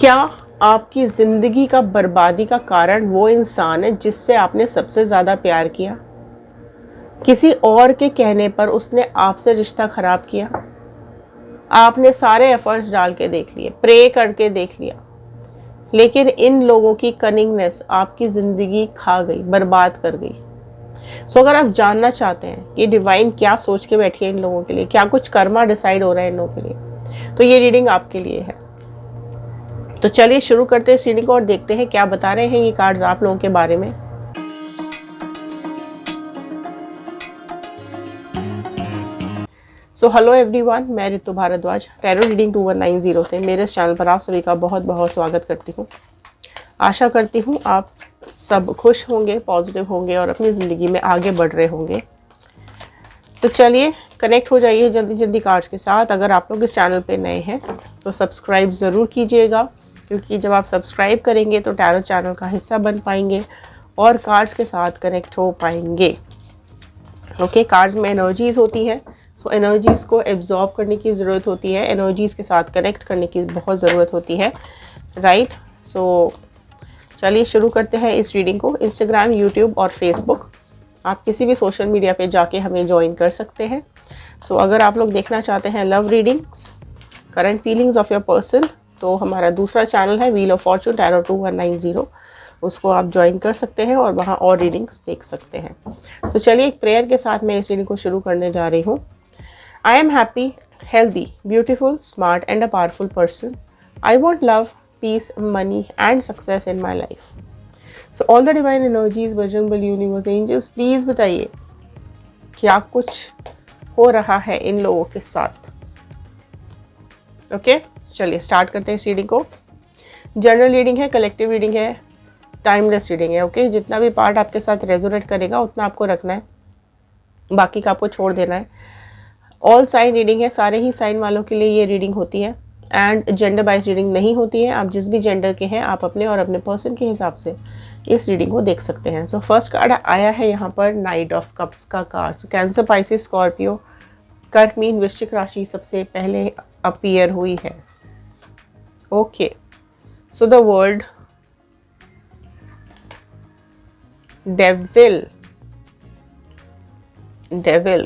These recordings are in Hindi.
क्या आपकी ज़िंदगी का बर्बादी का कारण वो इंसान है जिससे आपने सबसे ज़्यादा प्यार किया? किसी और के कहने पर उसने आपसे रिश्ता ख़राब किया। आपने सारे एफर्ट्स डाल के देख लिए, प्रे करके देख लिया, लेकिन इन लोगों की कनिंगनेस आपकी ज़िंदगी खा गई, बर्बाद कर गई। सो अगर आप जानना चाहते हैं कि डिवाइन क्या सोच के बैठी है इन लोगों के लिए, क्या कुछ कर्मा डिसाइड हो रहा है इन लोगों के लिए, तो ये रीडिंग आपके लिए है। तो चलिए शुरू करते हैं रीडिंग को और देखते हैं क्या बता रहे हैं ये कार्ड्स आप लोगों के बारे में। सो हेलो एवरीवन, मैं ऋतु भारद्वाज टैरो रीडिंग 2190 से मेरे इस चैनल पर आप सभी का बहुत बहुत स्वागत करती हूँ। आशा करती हूँ आप सब खुश होंगे, पॉजिटिव होंगे और अपनी ज़िंदगी में आगे बढ़ रहे होंगे। तो चलिए कनेक्ट हो जाइए जल्दी जल्दी कार्ड्स के साथ। अगर आप लोग इस चैनल पे नए हैं तो सब्सक्राइब ज़रूर कीजिएगा, क्योंकि जब आप सब्सक्राइब करेंगे तो टैरो चैनल का हिस्सा बन पाएंगे और कार्ड्स के साथ कनेक्ट हो पाएंगे। ओके, कार्ड्स में एनर्जीज़ होती है, सो एनर्जीज़ को एब्जॉर्ब करने की ज़रूरत होती है, एनर्जीज़ के साथ कनेक्ट करने की बहुत ज़रूरत होती है, राइट। सो चलिए शुरू करते हैं इस रीडिंग को। इंस्टाग्राम, यूट्यूब और फेसबुक, आप किसी भी सोशल मीडिया पे जाके हमें ज्वाइन कर सकते हैं। सो अगर आप लोग देखना चाहते हैं love readings, current feelings of your person, तो हमारा दूसरा चैनल है व्हील ऑफ फॉर्चून टैरो 2190, उसको आप ज्वाइन कर सकते हैं और वहाँ और रीडिंग्स देख सकते हैं। तो चलिए एक प्रेयर के साथ मैं इस रीडिंग को शुरू करने जा रही हूँ। I am happy, healthy, beautiful, smart and a powerful person. I want love, peace, money and success in my life. So all the divine energies, Bajrang Bali, universe, angels, please बताइए क्या कुछ हो रहा है इन लोगों के साथ। ओके, चलिए स्टार्ट करते हैं इस रीडिंग को। जनरल रीडिंग है, कलेक्टिव रीडिंग है, टाइमलेस रीडिंग है। ओके, जितना भी पार्ट आपके साथ रेजोनेट करेगा उतना आपको रखना है, बाकी का आपको छोड़ देना है। ऑल साइन रीडिंग है, सारे ही साइन वालों के लिए ये रीडिंग होती है एंड जेंडर बाइज रीडिंग नहीं होती है। आप जिस भी जेंडर के हैं आप अपने और अपने पर्सन के हिसाब से इस रीडिंग को देख सकते हैं। सो फर्स्ट कार्ड आया है यहाँ पर नाइट ऑफ कप्स का card. So cancer, Pisces, Scorpio, कर्क, मीन, वृश्चिक राशि सबसे पहले अपीयर हुई है। Okay, so the world, devil,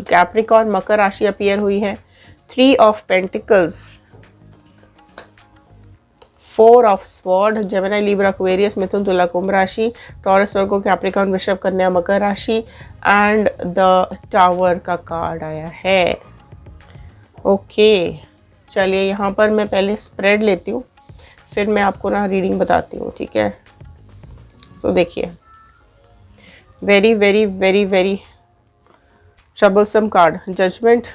Capricorn, मकर राशि अपीयर हुई है। 3 of pentacles, 4 of sword, Gemini, Libra, Aquarius, मिथुन, तुला, कुंभ राशि, टॉरस, वर्गो, कैप्रिकॉर्न, वृषभ, कन्या, मकर राशि एंड द टावर का कार्ड आया है। ओके, चलिए यहाँ पर मैं पहले स्प्रेड लेती हूँ, फिर मैं आपको ना रीडिंग बताती हूँ, ठीक है। सो देखिए, very very very very troublesome card, judgment,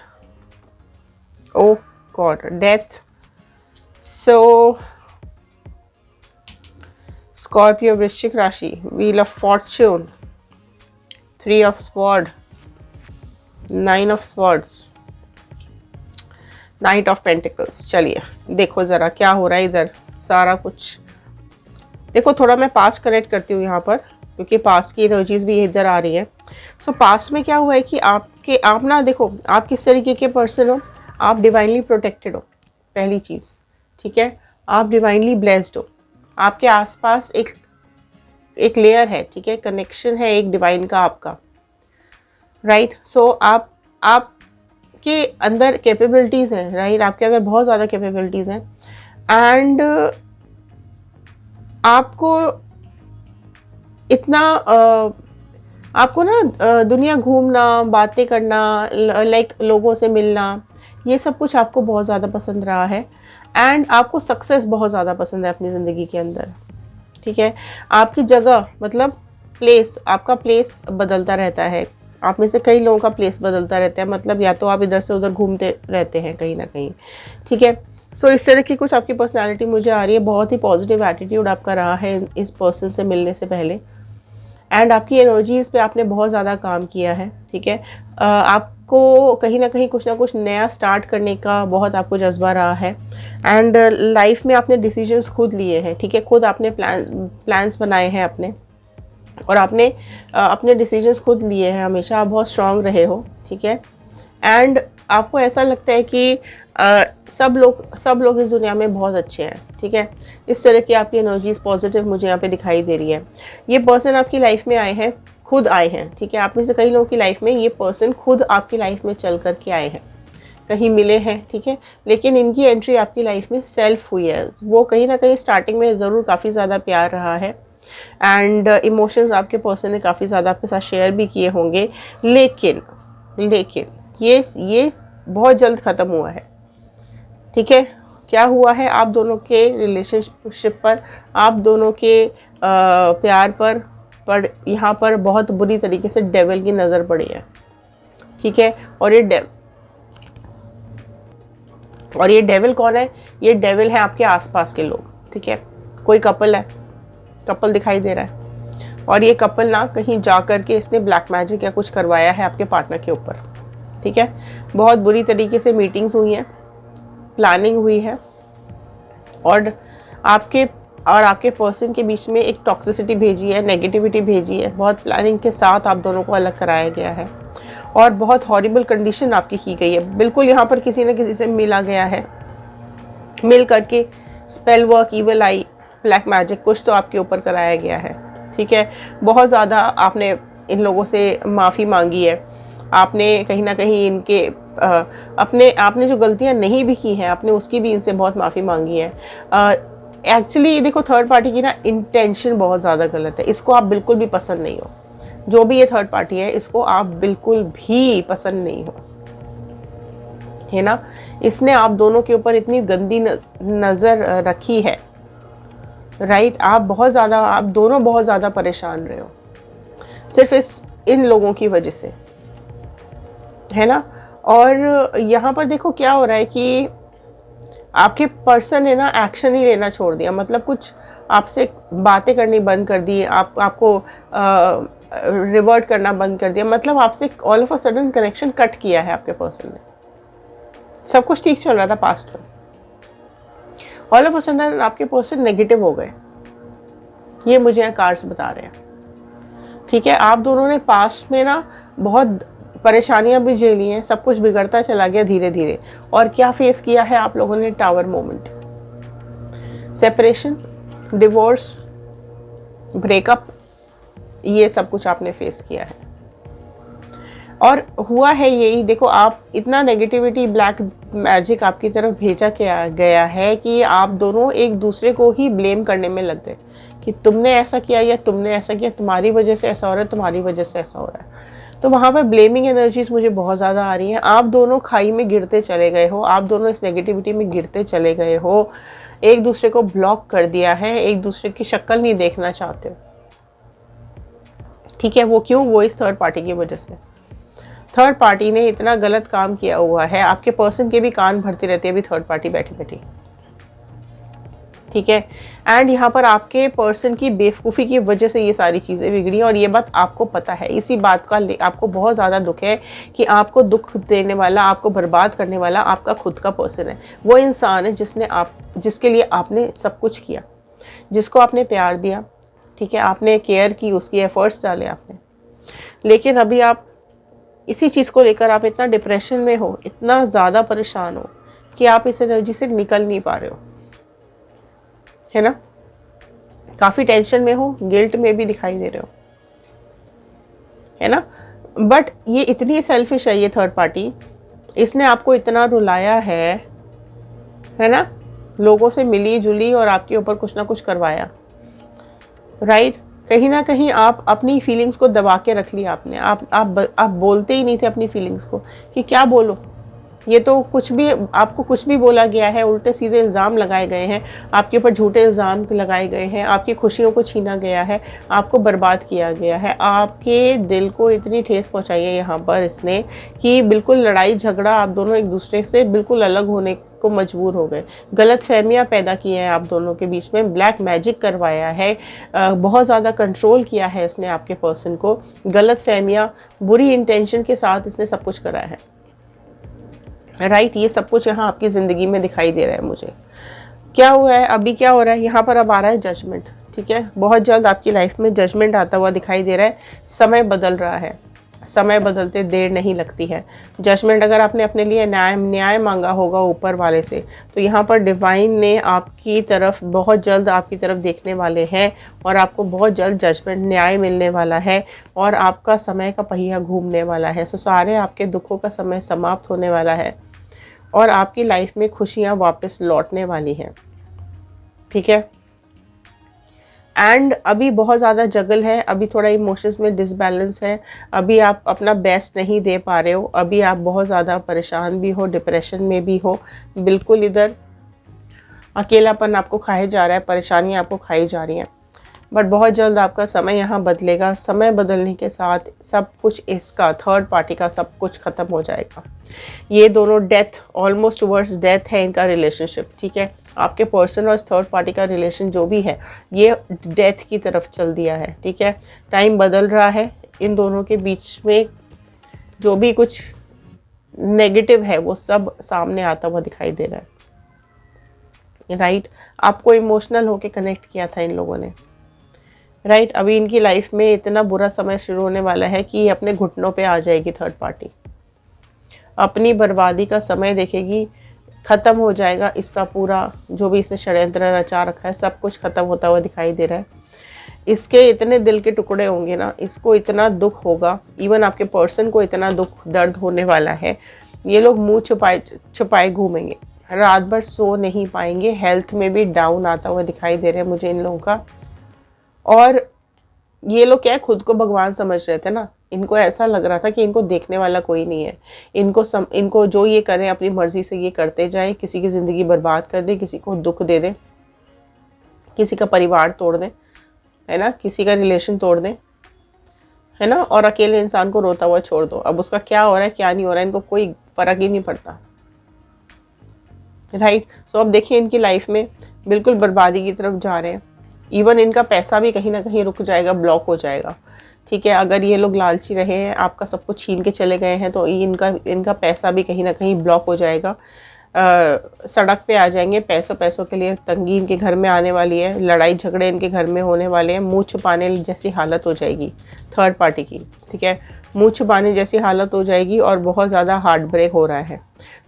oh god, death. So Scorpio, वृश्चिक राशि, wheel of fortune, 3 of sword, 9 of swords, knight of pentacles। चलिए देखो ज़रा क्या हो रहा है इधर, सारा कुछ देखो। थोड़ा मैं पास्ट कनेक्ट करती हूँ यहाँ पर, क्योंकि पास्ट की एनर्जीज भी इधर आ रही है। सो पास्ट में क्या हुआ है कि आप ना देखो, आप किस तरीके के पर्सन हो। आप डिवाइनली प्रोटेक्टेड हो, पहली चीज़, ठीक है। आप डिवाइनली ब्लेस्ड हो, आपके आसपास एक लेयर है, ठीक है, कनेक्शन है एक डिवाइन का आपका, राइट। सो आपके अंदर कैपेबिलिटीज़ हैं, राइट, आपके अंदर बहुत ज़्यादा कैपेबिलिटीज़ हैं एंड आपको इतना आपको ना दुनिया घूमना, बातें करना, लाइक लोगों से मिलना, ये सब कुछ आपको बहुत ज़्यादा पसंद रहा है एंड आपको सक्सेस बहुत ज़्यादा पसंद है अपनी ज़िंदगी के अंदर, ठीक है। आपकी जगह मतलब प्लेस, आपका प्लेस बदलता रहता है। आप में से कई लोगों का प्लेस बदलता रहता है, मतलब या तो आप इधर से उधर घूमते रहते हैं कहीं ना कहीं, ठीक है। सो इस तरह की कुछ आपकी पर्सनैलिटी मुझे आ रही है। बहुत ही पॉजिटिव एटीट्यूड आपका रहा है इस पर्सन से मिलने से पहले एंड आपकी एनर्जीज़ पे आपने बहुत ज़्यादा काम किया है, ठीक है। आपको कहीं ना कहीं कुछ ना कुछ नया स्टार्ट करने का बहुत आपको जज्बा रहा है एंड लाइफ में आपने डिसीजंस खुद लिए हैं, ठीक है। खुद आपने प्लान्स बनाए हैं अपने, और आपने अपने डिसीजंस खुद लिए हैं। हमेशा आप बहुत स्ट्रांग रहे हो, ठीक है। एंड आपको ऐसा लगता है कि सब लोग इस दुनिया में बहुत अच्छे हैं, ठीक है। इस तरह की आपकी एनर्जीज पॉजिटिव मुझे यहाँ पे दिखाई दे रही है। ये पर्सन आपकी लाइफ में आए हैं, खुद आए हैं, ठीक है। आप में से कई लोगों की लाइफ में ये पर्सन खुद आपकी लाइफ में चल कर के आए हैं, कहीं मिले हैं, ठीक है। लेकिन इनकी एंट्री आपकी लाइफ में सेल्फ हुई है। वो कहीं ना कहीं स्टार्टिंग में ज़रूर काफ़ी ज़्यादा प्यार रहा है एंड इमोशंस आपके पर्सन ने काफ़ी ज़्यादा आपके साथ शेयर भी किए होंगे, लेकिन ये बहुत जल्द ख़त्म हुआ है, ठीक है। क्या हुआ है, आप दोनों के रिलेशनशिप पर, आप दोनों के प्यार पर यहाँ पर बहुत बुरी तरीके से डेविल की नज़र पड़ी है, ठीक है। और ये डेविल कौन है? ये डेविल है आपके आसपास के लोग, ठीक है। कोई कपल है, कपल दिखाई दे रहा है, और ये कपल ना कहीं जा कर के इसने ब्लैक मैजिक या कुछ करवाया है आपके पार्टनर के ऊपर, ठीक है। बहुत बुरी तरीके से मीटिंग्स हुई हैं, प्लानिंग हुई है, और आपके पर्सन के बीच में एक टॉक्सिसिटी भेजी है, नेगेटिविटी भेजी है। बहुत प्लानिंग के साथ आप दोनों को अलग कराया गया है और बहुत हॉरिबल कंडीशन आपकी की गई है। बिल्कुल यहाँ पर किसी न किसी से मिला गया है, मिल करके स्पेल वर्क, ईविल आई, ब्लैक मैजिक कुछ तो आपके ऊपर कराया गया है, ठीक है। बहुत ज़्यादा आपने इन लोगों से माफ़ी मांगी है, आपने कहीं ना कहीं इनके आपने जो गलतियां नहीं भी की हैं, आपने उसकी भी इनसे बहुत माफ़ी मांगी है। एक्चुअली देखो, थर्ड पार्टी की ना इंटेंशन बहुत ज़्यादा गलत है। इसको आप बिल्कुल भी पसंद नहीं हो, जो भी ये थर्ड पार्टी है इसको आप बिल्कुल भी पसंद नहीं हो, है ना। इसने आप दोनों के ऊपर इतनी गंदी नज़र रखी है, राइट। आप दोनों बहुत ज़्यादा परेशान रहे हो सिर्फ इन लोगों की वजह से, है ना। और यहाँ पर देखो क्या हो रहा है कि आपके पर्सन ने ना एक्शन ही लेना छोड़ दिया, मतलब कुछ आपसे बातें करनी बंद कर दी, आपको रिवर्ट करना बंद कर दिया, मतलब आपसे all of a sudden connection cut किया है आपके पर्सन ने। सब कुछ ठीक चल रहा था पास्ट में, ऑल ऑफ अ सडन आपके पर्सन नेगेटिव हो गए, ये मुझे यहाँ कार्ड्स बता रहे हैं, ठीक है। आप दोनों ने पास्ट में ना बहुत परेशानियां भी झेली हैं, सब कुछ बिगड़ता चला गया धीरे धीरे। और क्या फेस किया है आप लोगों ने? Tower moment, separation, divorce, breakup, ये सब कुछ आपने फेस किया है। और हुआ है यही, देखो आप इतना नेगेटिविटी, ब्लैक मैजिक आपकी तरफ भेजा गया है कि आप दोनों एक दूसरे को ही ब्लेम करने में लग गए कि तुमने ऐसा किया या तुमने ऐसा किया, तुम्हारी वजह से ऐसा हो रहा है, तुम्हारी वजह से ऐसा हो रहा है। तो वहाँ पर ब्लेमिंग एनर्जीज मुझे बहुत ज़्यादा आ रही हैं। आप दोनों खाई में गिरते चले गए हो, आप दोनों इस नेगेटिविटी में गिरते चले गए हो, एक दूसरे को ब्लॉक कर दिया है, एक दूसरे की शक्ल नहीं देखना चाहते हो, ठीक है। वो क्यों? वो इस थर्ड पार्टी की वजह से। थर्ड पार्टी ने इतना गलत काम किया हुआ है, आपके पर्सन के भी कान भरती रहती है अभी थर्ड पार्टी बैठी बैठी, ठीक है। एंड यहाँ पर आपके पर्सन की बेवकूफ़ी की वजह से ये सारी चीज़ें बिगड़ी, और ये बात आपको पता है। इसी बात का आपको बहुत ज़्यादा दुख है कि आपको दुख देने वाला, आपको बर्बाद करने वाला आपका खुद का पर्सन है। वो इंसान है जिसके लिए आपने सब कुछ किया, जिसको आपने प्यार दिया, ठीक है, आपने केयर की, उसकी एफर्ट्स डाले आपने। लेकिन अभी आप इसी चीज़ को लेकर आप इतना डिप्रेशन में हो, इतना ज़्यादा परेशान हो कि आप इस एनर्जी से निकल नहीं पा रहे हो, है ना। काफ़ी टेंशन में हो, गिल्ट में भी दिखाई दे रहे हो, है ना। बट ये इतनी सेल्फिश है ये थर्ड पार्टी, इसने आपको इतना रुलाया है ना, लोगों से मिली जुली और आपके ऊपर कुछ ना कुछ करवाया, राइट। कहीं ना कहीं आप अपनी फीलिंग्स को दबा के रख लिया आपने। आप बोलते ही नहीं थे अपनी फीलिंग्स को कि क्या बोलो, ये तो आपको कुछ भी बोला गया है, उल्टे सीधे इल्ज़ाम लगाए गए हैं आपके ऊपर, झूठे इल्ज़ाम लगाए गए हैं, आपकी खुशियों को छीना गया है, आपको बर्बाद किया गया है, आपके दिल को इतनी ठेस पहुंचाई है यहाँ पर इसने कि बिल्कुल लड़ाई झगड़ा, आप दोनों एक दूसरे से बिल्कुल अलग होने को मजबूर हो गए। गलत फहमियाँ पैदा की हैं आप दोनों के बीच में, ब्लैक मैजिक करवाया है, बहुत ज़्यादा कंट्रोल किया है इसने आपके पर्सन को, गलत फहमियाँ, बुरी इंटेंशन के साथ इसने सब कुछ कराया है, राइट। ये सब कुछ यहाँ आपकी ज़िंदगी में दिखाई दे रहा है मुझे। क्या हुआ है अभी, क्या हो रहा है यहाँ पर? अब आ रहा है जजमेंट, ठीक है। बहुत जल्द आपकी लाइफ में जजमेंट आता हुआ दिखाई दे रहा है। समय बदल रहा है, समय बदलते देर नहीं लगती है। जजमेंट अगर आपने अपने लिए न्याय मांगा होगा ऊपर वाले से, तो यहाँ पर डिवाइन ने आपकी तरफ बहुत जल्द आपकी तरफ देखने वाले हैं और आपको बहुत जल्द जजमेंट न्याय मिलने वाला है और आपका समय का पहिया घूमने वाला है। सो सारे आपके दुखों का समय समाप्त होने वाला है और आपकी लाइफ में खुशियाँ वापस लौटने वाली हैं। ठीक है। एंड अभी बहुत ज़्यादा जगल है, अभी थोड़ा इमोशंस में डिसबैलेंस है, अभी आप अपना बेस्ट नहीं दे पा रहे हो, अभी आप बहुत ज़्यादा परेशान भी हो, डिप्रेशन में भी हो, बिल्कुल इधर अकेलापन आपको खाए जा रहा है, परेशानियाँ आपको खाई जा रही हैं। बट बहुत जल्द आपका समय यहाँ बदलेगा। समय बदलने के साथ सब कुछ इसका थर्ड पार्टी का सब कुछ ख़त्म हो जाएगा। ये दोनों डेथ, ऑलमोस्ट टुवर्ड्स डेथ है इनका रिलेशनशिप। ठीक है, आपके पर्सन और थर्ड पार्टी का रिलेशन जो भी है ये डेथ की तरफ चल दिया है। ठीक है, टाइम बदल रहा है, इन दोनों के बीच में जो भी कुछ नेगेटिव है वो सब सामने आता हुआ दिखाई दे रहा है। राइट, आपको इमोशनल होके कनेक्ट किया था इन लोगों ने। राइट, अभी इनकी लाइफ में इतना बुरा समय शुरू होने वाला है कि ये अपने घुटनों पे आ जाएगी। थर्ड पार्टी अपनी बर्बादी का समय देखेगी, ख़त्म हो जाएगा इसका पूरा जो भी इसने षड्यंत्र रचा रखा है, सब कुछ ख़त्म होता हुआ दिखाई दे रहा है। इसके इतने दिल के टुकड़े होंगे ना, इसको इतना दुख होगा, इवन आपके पर्सन को इतना दुख दर्द होने वाला है, ये लोग मुंह छुपाए घूमेंगे, रात भर सो नहीं पाएंगे, हेल्थ में भी डाउन आता हुआ दिखाई दे रहा है मुझे इन लोगों का। और ये लोग क्या है, खुद को भगवान समझ रहे थे ना, इनको ऐसा लग रहा था कि इनको देखने वाला कोई नहीं है, इनको जो ये करें अपनी मर्जी से ये करते जाएं, किसी की ज़िंदगी बर्बाद कर दे, किसी को दुख दे दे, किसी का परिवार तोड़ दें, है ना, किसी का रिलेशन तोड़ दें, है ना, और अकेले इंसान को रोता हुआ छोड़ दो। अब उसका क्या हो रहा है क्या नहीं हो रहा है इनको कोई फर्क ही नहीं पड़ता। राइट, सो अब देखिए इनकी लाइफ में बिल्कुल बर्बादी की तरफ जा रहे हैं। इवन इनका पैसा भी कहीं ना कहीं रुक जाएगा, ब्लॉक हो जाएगा। ठीक है, अगर ये लोग लालची रहे हैं, आपका सब कुछ छीन के चले गए हैं, तो इनका पैसा भी कहीं ना कहीं ब्लॉक हो जाएगा। सड़क पे आ जाएंगे, पैसों के लिए तंगी इनके घर में आने वाली है, लड़ाई झगड़े इनके घर में होने वाले हैं, मुंह छुपाने जैसी हालत हो जाएगी थर्ड पार्टी की। ठीक है, मुंह छुपाने जैसी हालत हो जाएगी और बहुत ज़्यादा हार्ट ब्रेक हो रहा है।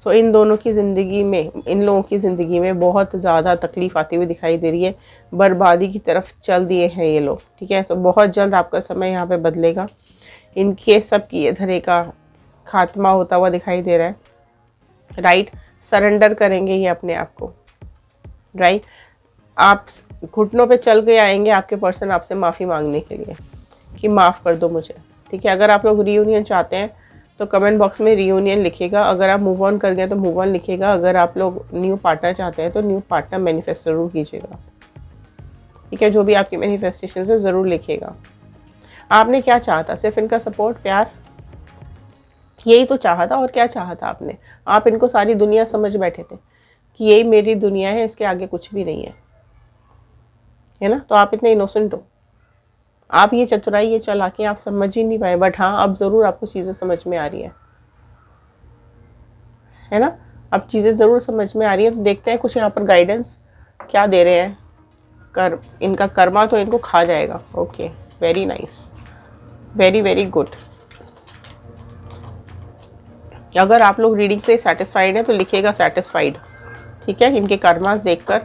सो इन दोनों की ज़िंदगी में, इन लोगों की ज़िंदगी में बहुत ज़्यादा तकलीफ़ आती हुई दिखाई दे रही है, बर्बादी की तरफ चल दिए हैं ये लोग। ठीक है, तो बहुत जल्द आपका समय यहाँ पे बदलेगा, इनके सब किए धरे का खात्मा होता हुआ दिखाई दे रहा है। राइट, सरेंडर करेंगे ये अपने आप को। राइट, आप घुटनों पे चल के आएंगे आपके पर्सन आपसे माफ़ी मांगने के लिए कि माफ़ कर दो मुझे। ठीक है, अगर आप लोग रियूनियन चाहते हैं तो कमेंट बॉक्स में रियूनियन लिखिएगा, अगर आप मूव ऑन कर गए तो मूव ऑन लिखिएगा, अगर आप लोग न्यू पार्टनर चाहते हैं तो न्यू पार्टनर मैनिफेस्ट ज़रूर कीजिएगा। ठीक है, जो भी आपकी मैनिफेस्टेशन है ज़रूर लिखिएगा। आपने क्या चाहा था? सिर्फ इनका सपोर्ट, प्यार, यही तो चाहा था। और क्या चाहा था आपने? आप इनको सारी दुनिया समझ बैठे थे कि यही मेरी दुनिया है, इसके आगे कुछ भी नहीं है ना। तो आप इतने इनोसेंट हो, आप ये चतुराई, ये चालाकी आप समझ ही नहीं पाए। बट हाँ, अब ज़रूर आपको चीज़ें समझ में आ रही है ना, अब चीज़ें ज़रूर समझ में आ रही है। तो देखते हैं कुछ यहाँ पर गाइडेंस क्या दे रहे हैं। इनका कर्मा तो इनको खा जाएगा। Okay, very nice, very very good. अगर आप लोग रीडिंग से सेटिस्फाइड हैं तो लिखिएगा सेटिस्फाइड। ठीक है, इनके कर्मास देखकर,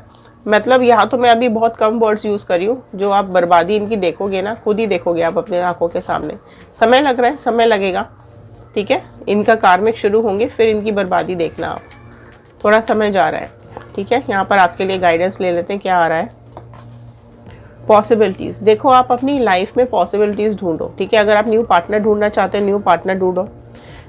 मतलब यहाँ तो मैं अभी बहुत कम वर्ड्स यूज़ करी हूँ। जो आप बर्बादी इनकी देखोगे ना, खुद ही देखोगे आप अपने आंखों के सामने। समय लग रहा है, समय लगेगा। ठीक है, इनका कार्मिक शुरू होंगे, फिर इनकी बर्बादी देखना आप, थोड़ा समय जा रहा है। ठीक है, यहाँ पर आपके लिए गाइडेंस ले लेते हैं क्या आ रहा है। पॉसिबिलिटीज़ देखो, आप अपनी लाइफ में पॉसिबिलिटीज़ ढूंढो। ठीक है, अगर आप न्यू पार्टनर ढूंढना चाहते हो न्यू पार्टनर ढूंढो,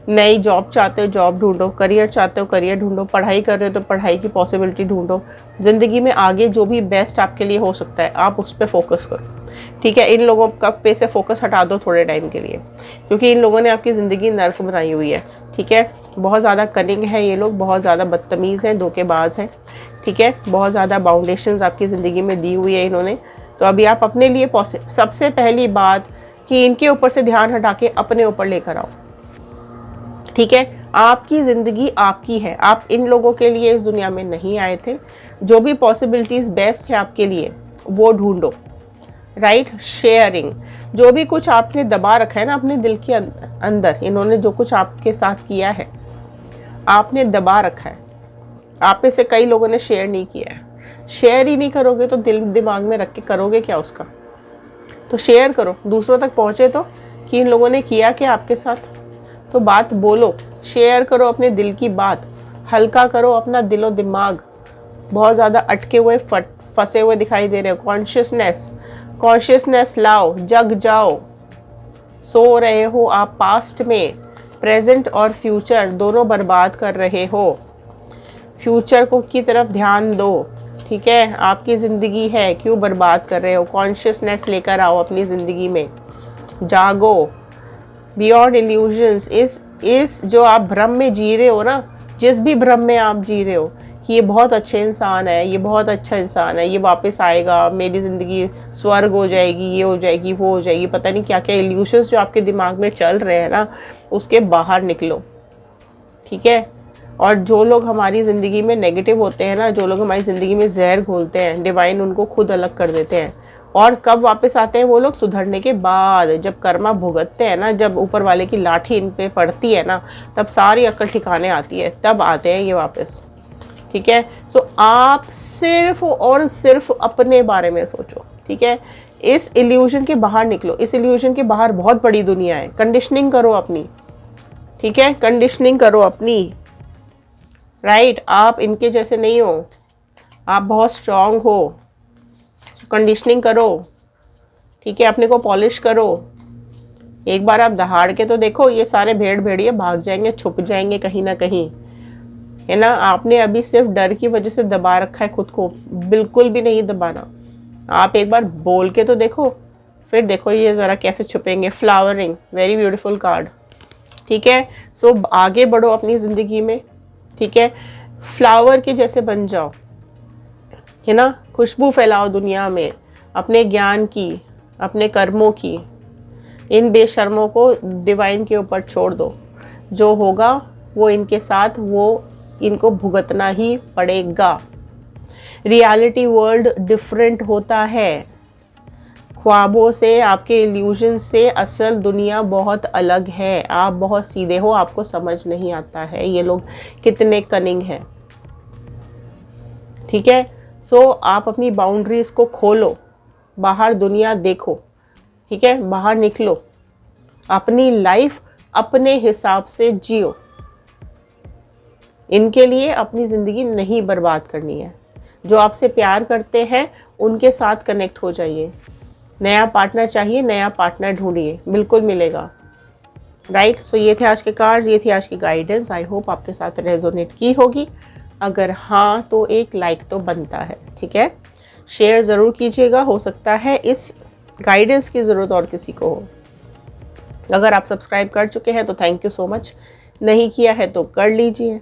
नई जॉब चाहते हो जॉब ढूंढो, करियर चाहते हो करियर ढूंढो, पढ़ाई कर रहे हो तो पढ़ाई की पॉसिबिलिटी ढूंढो। ज़िंदगी में आगे जो भी बेस्ट आपके लिए हो सकता है आप उस पर फोकस करो। ठीक है, इन लोगों का पे से फोकस हटा दो थोड़े टाइम के लिए, क्योंकि इन लोगों ने आपकी ज़िंदगी नर्क बनाई हुई है। ठीक है, बहुत ज़्यादा कनिंग है ये लोग, बहुत ज़्यादा बदतमीज़ हैं, धोखेबाज हैं। ठीक है, बहुत ज़्यादा बाउंडेशंस आपकी ज़िंदगी में दी हुई है इन्होंने। तो अभी आप अपने लिए सबसे पहली बात कि इनके ऊपर से ध्यान हटा के अपने ऊपर लेकर आओ। ठीक है, आपकी ज़िंदगी आपकी है, आप इन लोगों के लिए इस दुनिया में नहीं आए थे। जो भी पॉसिबिलिटीज़ बेस्ट है आपके लिए वो ढूंढो। Right, sharing. जो भी कुछ आपने दबा रखा है ना अपने दिल के अंदर, इन्होंने जो कुछ आपके साथ किया है आपने दबा रखा है। आप में से कई लोगों ने शेयर नहीं किया है। शेयर ही नहीं करोगे तो दिल दिमाग में रख के करोगे क्या उसका? तो शेयर करो, दूसरों तक पहुंचे तो कि इन लोगों ने किया क्या आपके साथ। तो बात बोलो, शेयर करो अपने दिल की बात, हल्का करो अपना दिलो दिमाग। बहुत ज़्यादा अटके हुए फंसे हुए दिखाई दे रहे हो। कॉन्शियसनेस लाओ, जग जाओ। सो रहे हो आप पास्ट में, प्रेजेंट और फ्यूचर दोनों बर्बाद कर रहे हो। फ्यूचर को की तरफ ध्यान दो, ठीक है? आपकी ज़िंदगी है, क्यों बर्बाद कर रहे हो? कॉन्शियसनेस लेकर आओ अपनी ज़िंदगी में, जागो। बियॉन्ड इल्यूजन्स, इस जो आप भ्रम में जी रहे हो ना, जिस भी भ्रम में आप जी रहे हो कि ये बहुत अच्छे इंसान है, ये बहुत अच्छा इंसान है, ये वापस आएगा, मेरी ज़िंदगी स्वर्ग हो जाएगी, ये हो जाएगी, वो हो जाएगी, पता नहीं क्या क्या इल्यूशंस जो आपके दिमाग में चल रहे हैं ना, उसके बाहर निकलो, ठीक है? और जो लोग हमारी ज़िंदगी में नेगेटिव होते हैं ना, जो लोग हमारी ज़िंदगी में जहर घोलते हैं, डिवाइन उनको खुद अलग कर देते हैं। और कब वापस आते हैं वो लोग? सुधरने के बाद, जब कर्मा भुगतते हैं ना, जब ऊपर वाले की लाठी इन पे पड़ती है ना, तब सारी अक्ल ठिकाने आती है, तब आते हैं ये वापस, ठीक है? सो आप सिर्फ और सिर्फ अपने बारे में सोचो, ठीक है? इस इल्यूजन के बाहर निकलो। इस इल्यूजन के बाहर बहुत बड़ी दुनिया है। कंडीशनिंग करो अपनी, ठीक है? कंडीशनिंग करो अपनी, राइट? आप इनके जैसे नहीं हो, आप बहुत स्ट्रांग हो। कंडीशनिंग करो, ठीक है? अपने को पॉलिश करो। एक बार आप दहाड़ के तो देखो, ये सारे भेड़ भेड़िए भाग जाएंगे, छुप जाएंगे कहीं ना कहीं, है ना? आपने अभी सिर्फ डर की वजह से दबा रखा है खुद को, बिल्कुल भी नहीं दबाना। आप एक बार बोल के तो देखो, फिर देखो ये ज़रा कैसे छुपेंगे। फ्लावरिंग, वेरी ब्यूटीफुल कार्ड, ठीक है? सो आगे बढ़ो अपनी ज़िंदगी में, ठीक है? फ्लावर के जैसे बन जाओ, है ना? खुशबू फैलाओ दुनिया में अपने ज्ञान की, अपने कर्मों की। इन बेशर्मों को डिवाइन के ऊपर छोड़ दो, जो होगा वो इनके साथ, वो इनको भुगतना ही पड़ेगा। रियलिटी वर्ल्ड डिफरेंट होता है। ख्वाबों से, आपके इल्यूजन से असल दुनिया बहुत अलग है। आप बहुत सीधे हो, आपको समझ नहीं आता है ये लोग कितने कनिंग हैं, ठीक है? सो आप अपनी बाउंड्रीज को खोलो, बाहर दुनिया देखो, ठीक है? बाहर निकलो, अपनी लाइफ अपने हिसाब से जियो। इनके लिए अपनी ज़िंदगी नहीं बर्बाद करनी है। जो आपसे प्यार करते हैं उनके साथ कनेक्ट हो जाइए। नया पार्टनर चाहिए, नया पार्टनर ढूंढिए, बिल्कुल मिलेगा, राइट? सो ये थे आज के कार्ड्स, ये थी आज की गाइडेंस। आई होप आपके साथ रेजोनेट की होगी। अगर हाँ तो एक लाइक तो बनता है, ठीक है? शेयर ज़रूर कीजिएगा, हो सकता है इस गाइडेंस की ज़रूरत और किसी को हो। अगर आप सब्सक्राइब कर चुके हैं तो थैंक यू सो मच, नहीं किया है तो कर लीजिए,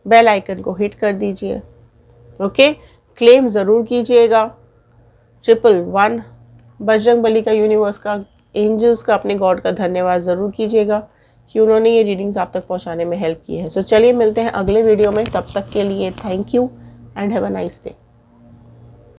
बेल आइकन को हिट कर दीजिए, ओके? क्लेम ज़रूर कीजिएगा। 111 बजरंगबली का, यूनिवर्स का, एंजल्स का, अपने गॉड का धन्यवाद ज़रूर कीजिएगा कि उन्होंने ये रीडिंग्स आप तक पहुंचाने में हेल्प की है। सो चलिए मिलते हैं अगले वीडियो में, तब तक के लिए thank you and have a nice day.